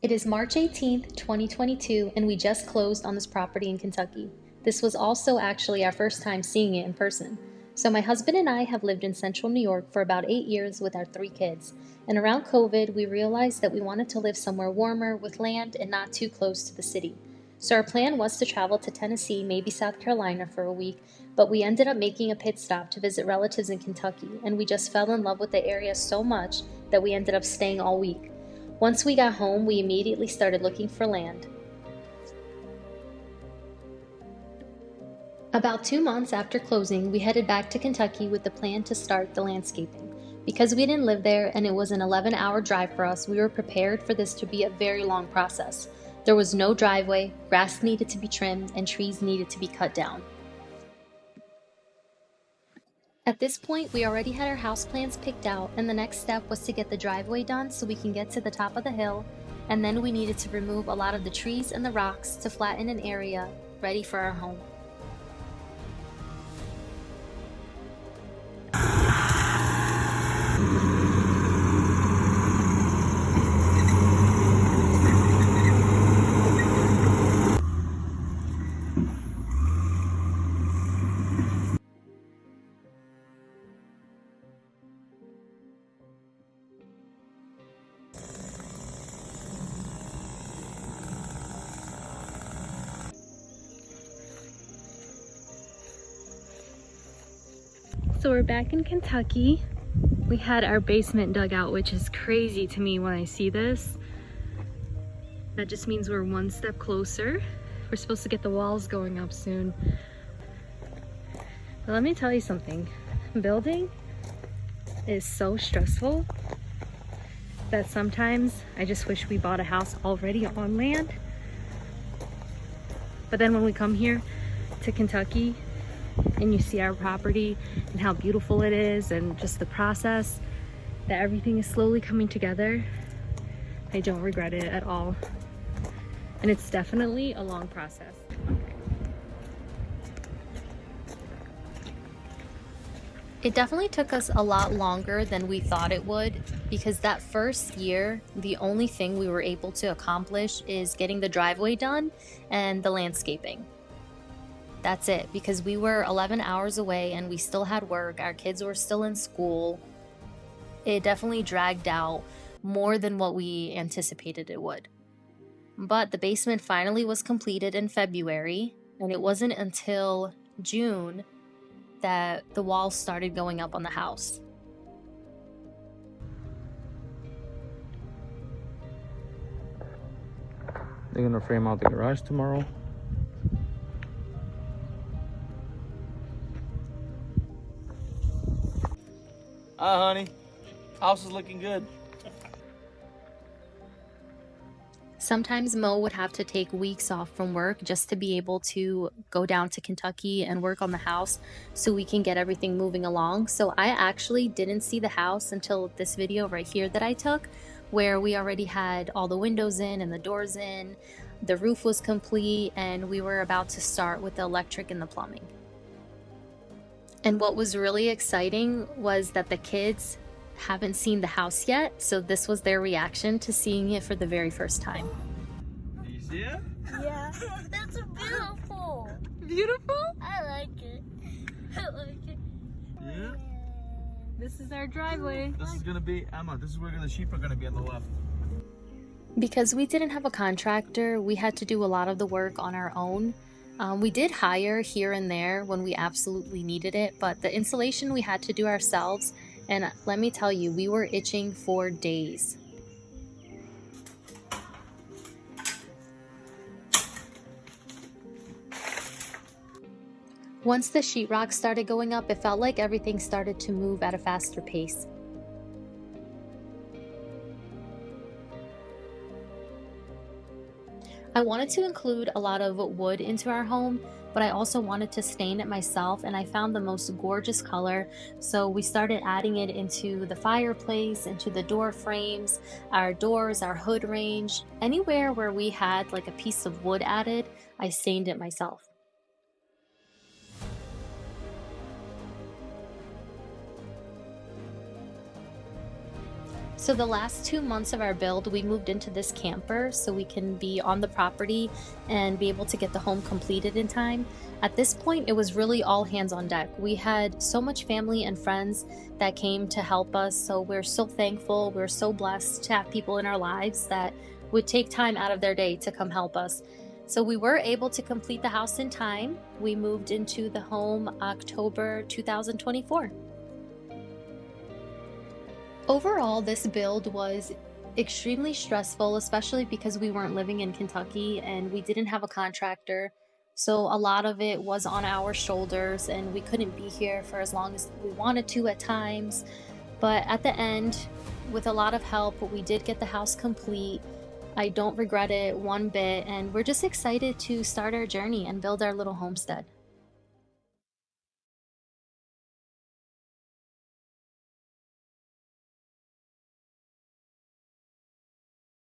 It is March 18th, 2022, and we just closed on this property in Kentucky. This was also actually our first time seeing it in person. So my husband and I have lived in central New York for about 8 years with our 3 kids. And around COVID, we realized that we wanted to live somewhere warmer with land and not too close to the city. So our plan was to travel to Tennessee, maybe South Carolina for a week, but we ended up making a pit stop to visit relatives in Kentucky, and we just fell in love with the area so much that we ended up staying all week. Once we got home, we immediately started looking for land. About 2 months after closing, we headed back to Kentucky with the plan to start the landscaping. Because we didn't live there and it was an 11-hour drive for us, we were prepared for this to be a very long process. There was no driveway, grass needed to be trimmed, and trees needed to be cut down. At this point, we already had our house plans picked out, and the next step was to get the driveway done so we can get to the top of the hill, and then we needed to remove a lot of the trees and the rocks to flatten an area ready for our home. So we're back in Kentucky. We had our basement dug out, which is crazy to me when I see this. That just means we're one step closer. We're supposed to get the walls going up soon. But let me tell you something. Building is so stressful that sometimes I just wish we bought a house already on land. But then when we come here to Kentucky and you see our property and how beautiful it is and just the process that everything is slowly coming together, I don't regret it at all. And it's definitely a long process. It definitely took us a lot longer than we thought it would, because that first year, the only thing we were able to accomplish is getting the driveway done and the landscaping. That's it, because we were 11 hours away and we still had work. Our kids were still in school. It definitely dragged out more than what we anticipated it would. But the basement finally was completed in February, and it wasn't until June that the walls started going up on the house. They're gonna frame out the garage tomorrow. Hi, honey. House is looking good. Sometimes Mo would have to take weeks off from work just to be able to go down to Kentucky and work on the house so we can get everything moving along. So I actually didn't see the house until this video right here that I took, where we already had all the windows in and the doors in, the roof was complete, and we were about to start with the electric and the plumbing. And what was really exciting was that the kids haven't seen the house yet, so this was their reaction to seeing it for the very first time. Do you see it? Yeah. That's beautiful. Beautiful? I like it. I like it. Yeah. This is our driveway. This is gonna be Emma. This is where the sheep are gonna be on the left. Because we didn't have a contractor, we had to do a lot of the work on our own. We did hire here and there when we absolutely needed it, but the installation we had to do ourselves, and let me tell you, we were itching for days. Once the sheetrock started going up, it felt like everything started to move at a faster pace. I wanted to include a lot of wood into our home, but I also wanted to stain it myself, and I found the most gorgeous color, so we started adding it into the fireplace, into the door frames, our doors, our hood range. Anywhere where we had like a piece of wood added, I stained it myself. So the last 2 months of our build, we moved into this camper so we can be on the property and be able to get the home completed in time. At this point, it was really all hands on deck. We had so much family and friends that came to help us, so we're so thankful. We're so blessed to have people in our lives that would take time out of their day to come help us. So we were able to complete the house in time. We moved into the home October 2024. Overall, this build was extremely stressful, especially because we weren't living in Kentucky and we didn't have a contractor. So a lot of it was on our shoulders, and we couldn't be here for as long as we wanted to at times. But at the end, with a lot of help, we did get the house complete. I don't regret it one bit, and we're just excited to start our journey and build our little homestead.